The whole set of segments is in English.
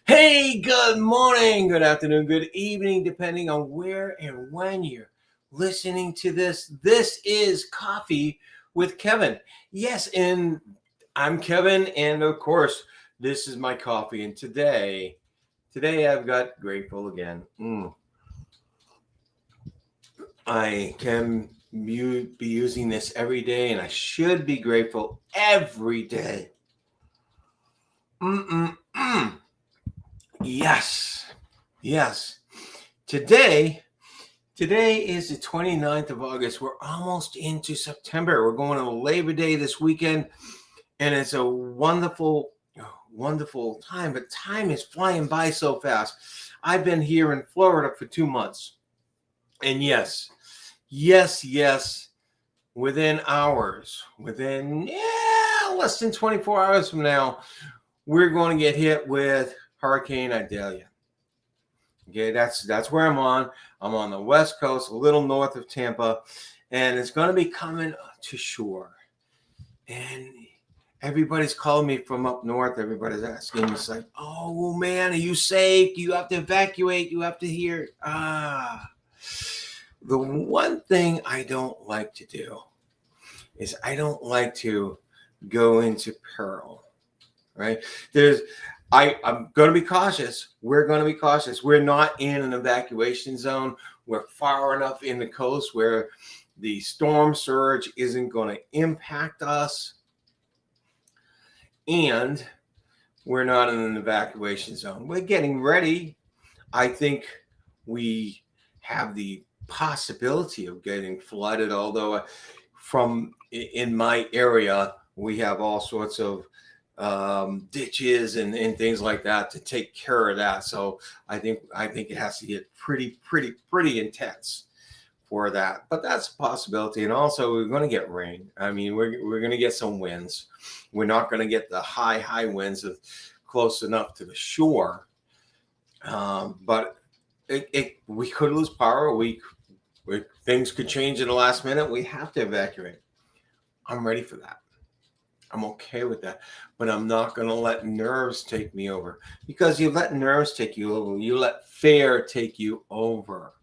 Hey, good morning, good afternoon, good evening, depending on where and when you're listening to this. This is Coffee with Kevin. Yes, and I'm Kevin, and of course, this is my coffee. And today I've got grateful again. I can be using this every day, and I should be grateful every day. Mm-mm-mm. Yes, yes. Today is the 29th of August. We're almost into September. We're going to Labor Day this weekend, and it's a wonderful, wonderful time. But time is flying by so fast. I've been here in Florida for 2 months. And yes, within hours, within less than 24 hours from now, we're going to get hit with Hurricane Idalia. Okay, that's where I'm on. I'm on the West Coast, a little north of Tampa, and it's going to be coming to shore. And everybody's calling me from up north. Everybody's asking me, it's like, oh man, are you safe? Do you have to evacuate? You have to hear. The one thing I don't like to do is I don't like to go into peril, right? I'm going to be cautious. We're going to be cautious. We're not in an evacuation zone. We're far enough in the coast where the storm surge isn't going to impact us. And we're not in an evacuation zone. We're getting ready. I think we have the possibility of getting flooded, although from in my area, we have all sorts of ditches and things like that to take care of that. So I think it has to get pretty intense for that. But that's a possibility. And also we're going to get rain. I mean, we're going to get some winds. We're not going to get the high winds of close enough to the shore. But we could lose power. Things could change in the last minute. We have to evacuate. I'm ready for that. I'm okay with that, but I'm not going to let nerves take me over, because you let nerves take you over. You let fear take you over,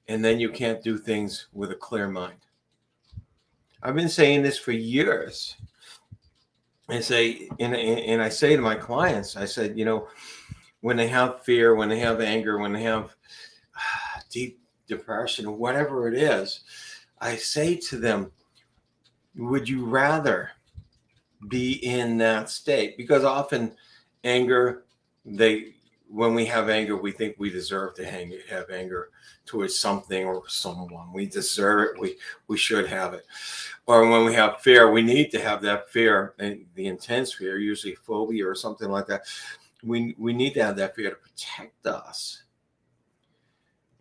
and then you can't do things with a clear mind. I've been saying this for years. And I say to my clients, I said, when they have fear, when they have anger, when they have deep depression, whatever it is, I say to them, would you rather be in that state? Because often anger, when we have anger, we think we deserve to have anger towards something or someone. We deserve it. We should have it. Or when we have fear, we need to have that fear, and the intense fear, usually phobia or something like that. We need to have that fear to protect us.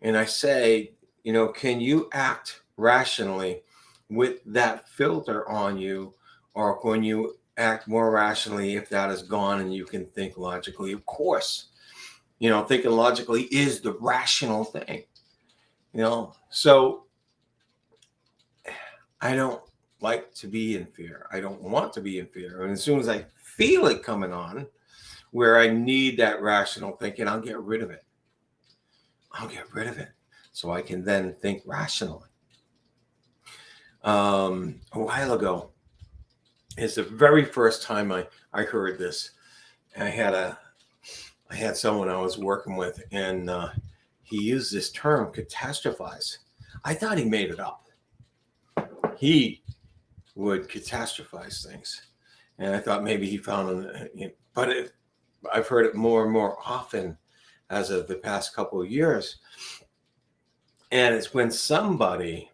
And I say, can you act rationally with that filter on you, or can you act more rationally if that is gone and you can think logically? Of course, thinking logically is the rational thing. So I don't like to be in fear. I don't want to be in fear. And as soon as I feel it coming on, where I need that rational thinking, I'll get rid of it. So I can then think rationally. A while ago, it's the very first time I heard this. I had someone I was working with, and he used this term, catastrophize. I thought he made it up. He would catastrophize things, and I thought maybe he found it. But I've heard it more and more often as of the past couple of years. And it's when somebody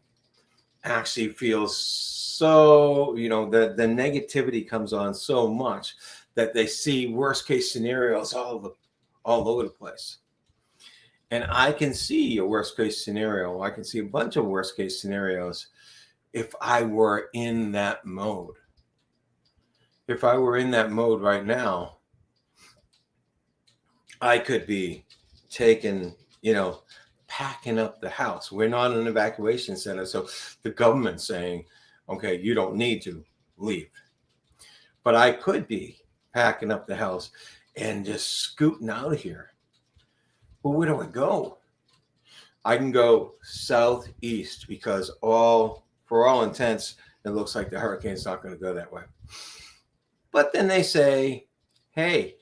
actually feels so, the negativity comes on so much that they see worst case scenarios all over the place. And I can see a worst case scenario. I can see a bunch of worst case scenarios if I were in that mode. If I were in that mode right now, I could be taking, packing up the house. We're not an evacuation center, so the government's saying, okay, you don't need to leave. But I could be packing up the house and just scooting out of here. Well, where do I go? I can go southeast because for all intents, it looks like the hurricane's not going to go that way. But then they say, hey,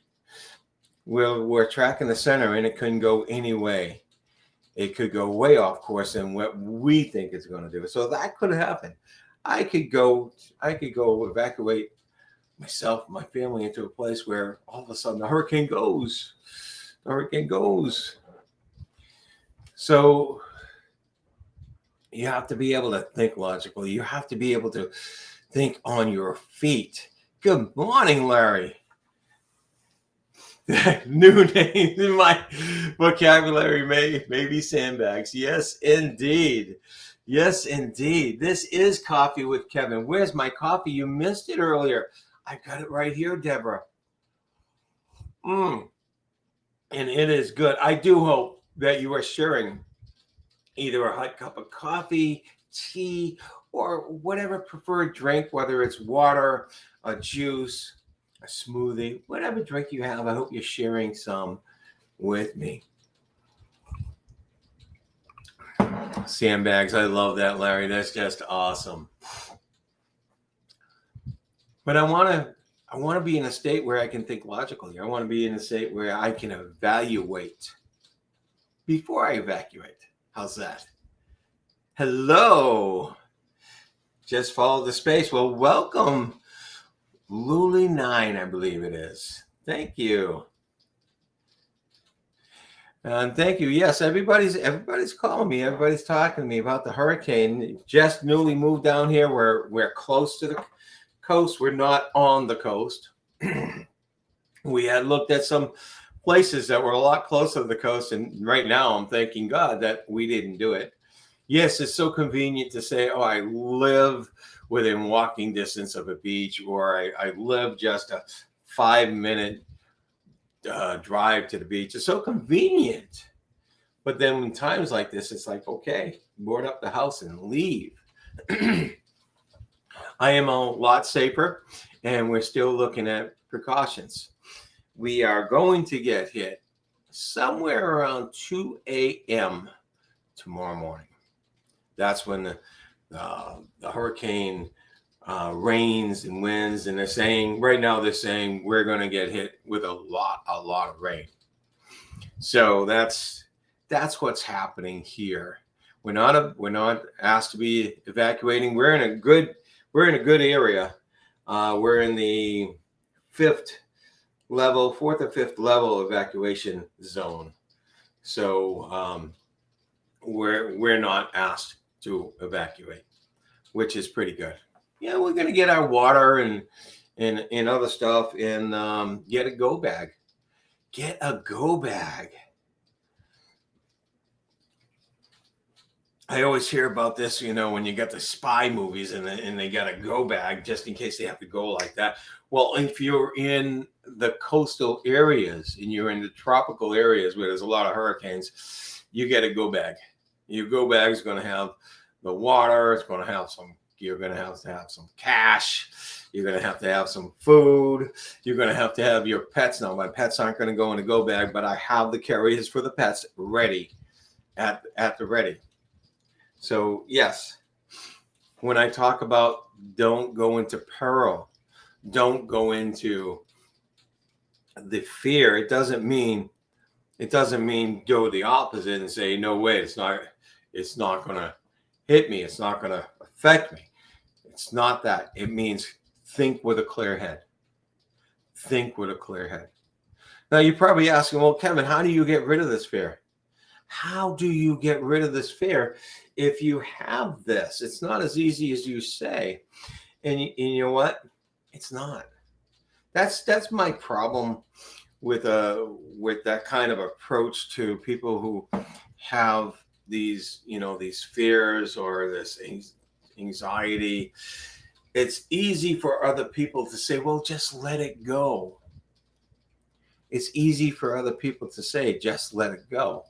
we're tracking the center and it couldn't go any way. It could go way off course than what we think it's going to do. So that could happen. I could go evacuate myself, my family into a place where all of a sudden the hurricane goes. The hurricane goes. So you have to be able to think logically. You have to be able to think on your feet. Good morning, Larry. New names in my vocabulary may be sandbags. Yes, indeed. Yes, indeed. This is Coffee with Kevin. Where's my coffee? You missed it earlier. I got it right here, Deborah. And it is good. I do hope that you are sharing either a hot cup of coffee, tea, or whatever preferred drink, whether it's water, a juice, a smoothie, whatever drink you have. I hope you're sharing some with me. Sandbags. I love that, Larry. That's just awesome. But I want to be in a state where I can think logically. I want to be in a state where I can evaluate before I evacuate. How's that? Hello. Just follow the space. Well, welcome, Luli9, I believe it is. Thank you. And thank you. Yes, everybody's calling me. Everybody's talking to me about the hurricane. Just newly moved down here. We're close to the coast. We're not on the coast. We had looked at some places that were a lot closer to the coast, and right now I'm thanking God that we didn't do it. Yes, it's so convenient to say, oh, I live within walking distance of a beach, or I live just a 5-minute drive to the beach. It's so convenient. But then in times like this, it's like, okay, board up the house and leave. I am a lot safer, and we're still looking at precautions. We are going to get hit somewhere around 2 a.m. tomorrow morning. That's when the hurricane rains and winds, and they're saying we're going to get hit with a lot of rain. So that's what's happening here. We're not asked to be evacuating. We're in a good area. We're in the fourth or fifth level evacuation zone. So we're not asked to evacuate, which is pretty good. Yeah, we're going to get our water and other stuff and get a go bag. Get a go bag. I always hear about this, when you got the spy movies and they got a go bag just in case they have to go like that. Well, if you're in the coastal areas and you're in the tropical areas where there's a lot of hurricanes, you get a go bag. Your go bag is going to have the water. It's going to have you're going to have some cash. You're going to have some food. You're going to have your pets. Now, my pets aren't going to go in a go bag, but I have the carriers for the pets ready at the ready. So, yes, when I talk about don't go into peril, don't go into the fear, it doesn't mean go the opposite and say, no way, it's not going to hit me. It's not going to affect me. It's not that. It means think with a clear head. Think with a clear head. Now, you're probably asking, well, Kevin, how do you get rid of this fear? How do you get rid of this fear if you have this? It's not as easy as you say. And you know what? It's not. That's my problem with that kind of approach to people who have these fears or this anxiety. It's easy for other people to say, well, just let it go. It's easy for other people to say, just let it go.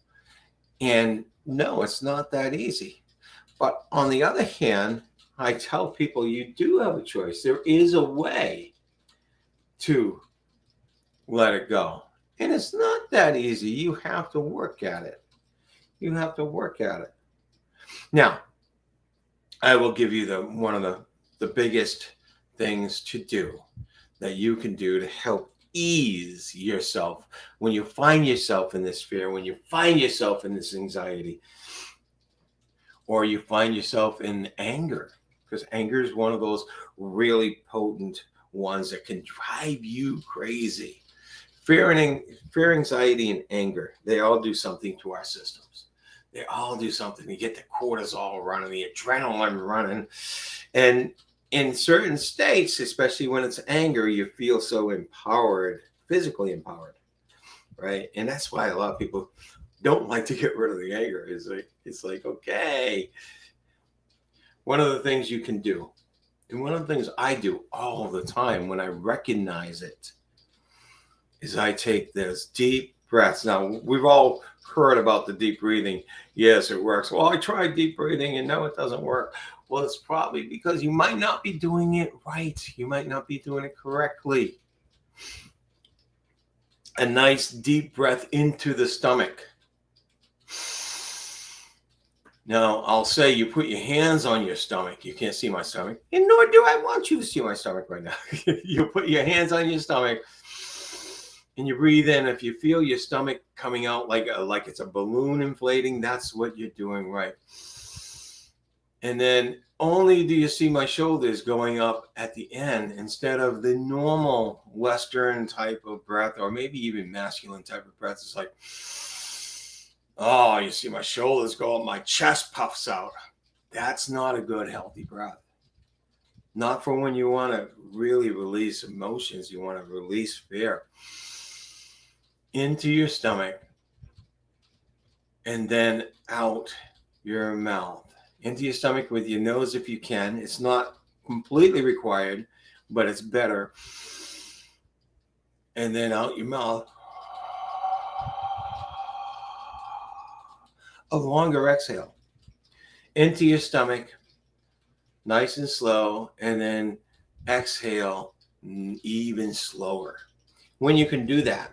And no, it's not that easy. But on the other hand, I tell people you do have a choice. There is a way to let it go. And it's not that easy. You have to work at it. You have to work at it. Now, I will give you one of the biggest things to do that you can do to help ease yourself when you find yourself in this fear, when you find yourself in this anxiety, or you find yourself in anger, because anger is one of those really potent ones that can drive you crazy. Fear, anxiety, and anger, they all do something to our systems. They all do something. You get the cortisol running, the adrenaline running. And in certain states, especially when it's anger, you feel so empowered, physically empowered, right? And that's why a lot of people don't like to get rid of the anger. It's like, okay. One of the things you can do, and one of the things I do all the time when I recognize it, is I take this deep breaths. Now, we've all heard about the deep breathing. Yes, it works. Well, I tried deep breathing and no, it doesn't work. Well, it's probably because you might not be doing it right. You might not be doing it correctly. A nice deep breath into the stomach. Now, I'll say you put your hands on your stomach. You can't see my stomach, and nor do I want you to see my stomach right now. You put your hands on your stomach, and you breathe in. If you feel your stomach coming out like it's a balloon inflating, that's what you're doing right. And then only do you see my shoulders going up at the end instead of the normal Western type of breath, or maybe even masculine type of breath. It's like, oh, you see my shoulders go up, my chest puffs out. That's not a good, healthy breath. Not for when you want to really release emotions, you want to release fear. Into your stomach, and then out your mouth. Into your stomach with your nose if you can. It's not completely required, but it's better. And then out your mouth. A longer exhale. Into your stomach, nice and slow, and then exhale even slower. When you can do that,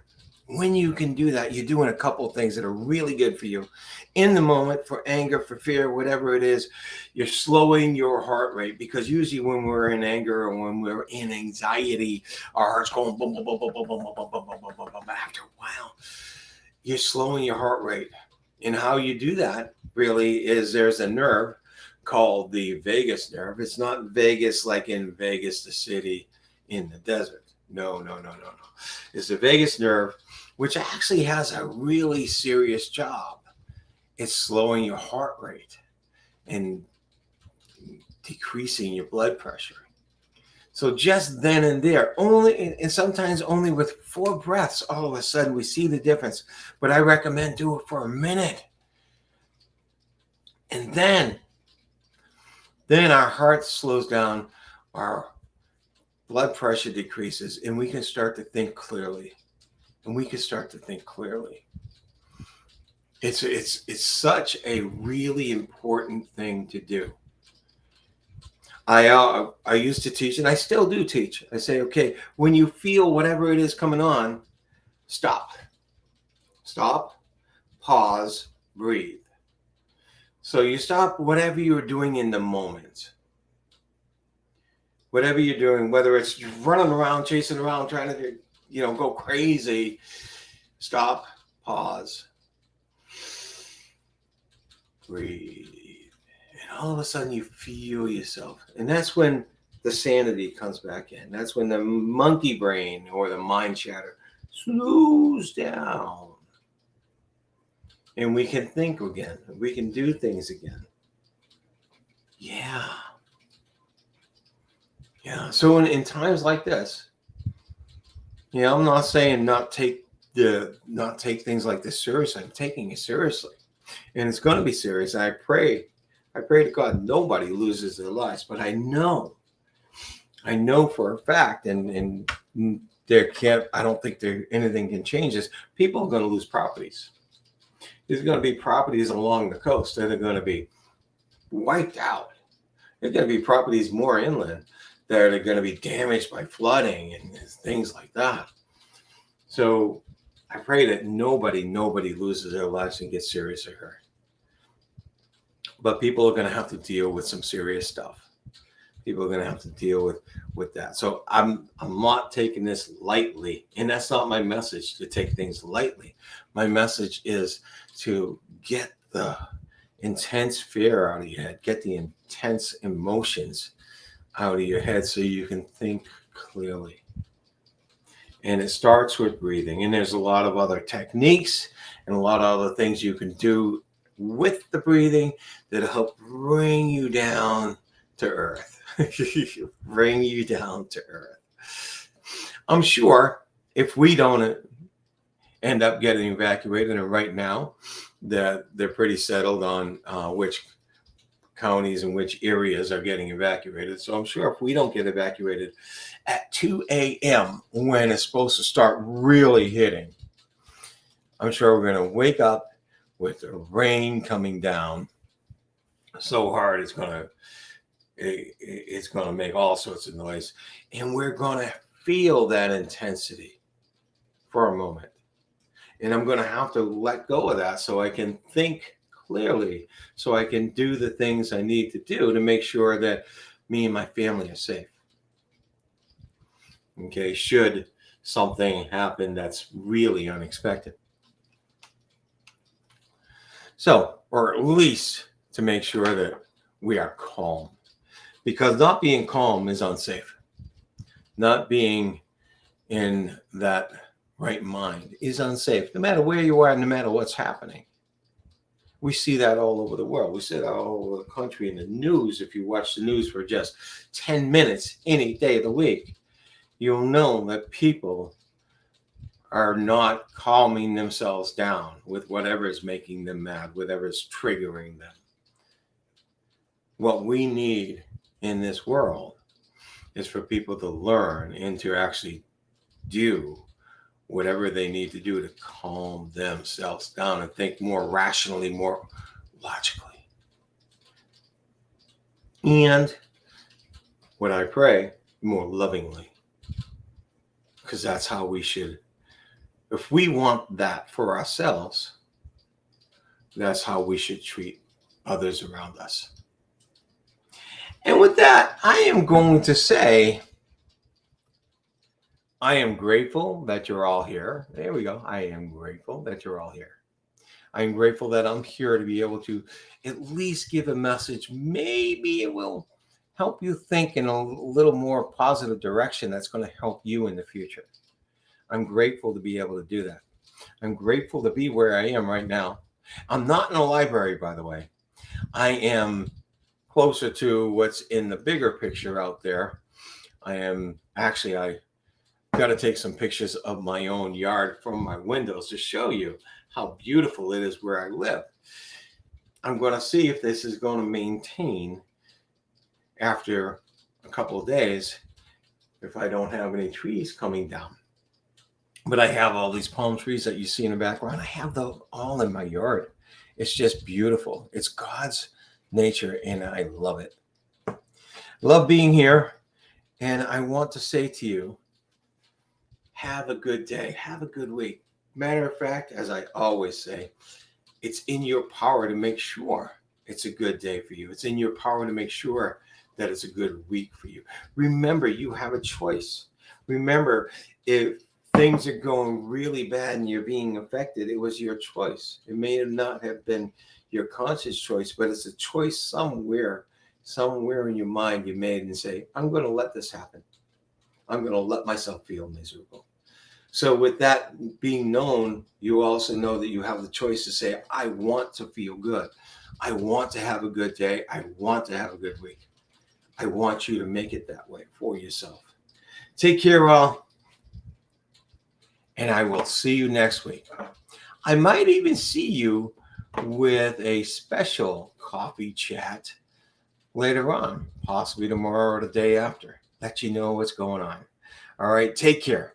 you're doing a couple of things that are really good for you. In the moment, for anger, for fear, whatever it is, you're slowing your heart rate, because usually when we're in anger or when we're in anxiety, our heart's going boom, boom, boom, boom, boom, boom, boom, boom, boom, boom, boom, boom. After a while, you're slowing your heart rate. And how you do that really is there's a nerve called the vagus nerve. It's not Vegas like in Vegas, the city in the desert. No. It's the vagus nerve, which actually has a really serious job. It's slowing your heart rate and decreasing your blood pressure. So just then and there, only, and sometimes only with 4 breaths, all of a sudden we see the difference. But I recommend do it for a minute. And then our heart slows down, our blood pressure decreases, and we can start to think clearly. It's such a really important thing to do. I used to teach, and I still do teach. I say, okay, when you feel whatever it is coming on, stop, pause, breathe. So you stop whatever you're doing in the moment. Whatever you're doing, whether it's running around, chasing around, trying to, go crazy, stop, pause, breathe. And all of a sudden you feel yourself. And that's when the sanity comes back in. That's when the monkey brain or the mind chatter slows down. And we can think again. We can do things again. Yeah. So in times like this, I'm not saying not take things like this seriously. I'm taking it seriously, and it's going to be serious. And I pray to God nobody loses their lives. But I know for a fact, and I don't think anything can change this. People are going to lose properties. There's going to be properties along the coast that are going to be wiped out. There's going to be properties more inland that are going to be damaged by flooding and things like that. So I pray that nobody loses their lives and gets seriously hurt. But people are going to have to deal with some serious stuff. People are going to have to deal with that. So I'm not taking this lightly, and that's not my message, to take things lightly. My message is to get the intense fear out of your head, get the intense emotions out of your head so you can think clearly. And it starts with breathing, and there's a lot of other techniques and a lot of other things you can do with the breathing that'll help bring you down to earth. Bring you down to earth. I'm sure if we don't end up getting evacuated, and right now that they're pretty settled on which counties and which areas are getting evacuated. So I'm sure if we don't get evacuated at 2 a.m. when it's supposed to start really hitting, I'm sure we're going to wake up with the rain coming down so hard it's going to make all sorts of noise, and we're going to feel that intensity for a moment. And I'm going to have to let go of that so I can think clearly, so I can do the things I need to do to make sure that me and my family are safe. Okay, should something happen that's really unexpected. So, or at least to make sure that we are calm, because not being calm is unsafe. Not being in that right mind is unsafe, no matter where you are, no matter what's happening. We see that all over the world. We see that all over the country in the news. If you watch the news for just 10 minutes any day of the week, you'll know that people are not calming themselves down with whatever is making them mad, whatever is triggering them. What we need in this world is for people to learn and to actually do whatever they need to do to calm themselves down and think more rationally, more logically. And what I pray, more lovingly. Because that's how we should, if we want that for ourselves, that's how we should treat others around us. And with that, I am going to say, I am grateful that you're all here. There we go. I am grateful that you're all here. I'm grateful that I'm here to be able to at least give a message. Maybe it will help you think in a little more positive direction that's going to help you in the future. I'm grateful to be able to do that. I'm grateful to be where I am right now. I'm not in a library, by the way. I am closer to what's in the bigger picture out there. I got to take some pictures of my own yard from my windows to show you how beautiful it is where I live. I'm going to see if this is going to maintain after a couple of days if I don't have any trees coming down. But I have all these palm trees that you see in the background. I have them all in my yard. It's just beautiful. It's God's nature, and I love it. Love being here. And I want to say to you, have a good day. Have a good week. Matter of fact, as I always say, it's in your power to make sure it's a good day for you. It's in your power to make sure that it's a good week for you. Remember, you have a choice. Remember, if things are going really bad and you're being affected, it was your choice. It may not have been your conscious choice, but it's a choice somewhere in your mind you made and say, I'm going to let this happen. I'm going to let myself feel miserable. So with that being known, you also know that you have the choice to say, I want to feel good. I want to have a good day. I want to have a good week. I want you to make it that way for yourself. Take care, all. And I will see you next week. I might even see you with a special coffee chat later on, possibly tomorrow or the day after. Let you know what's going on. All right, take care.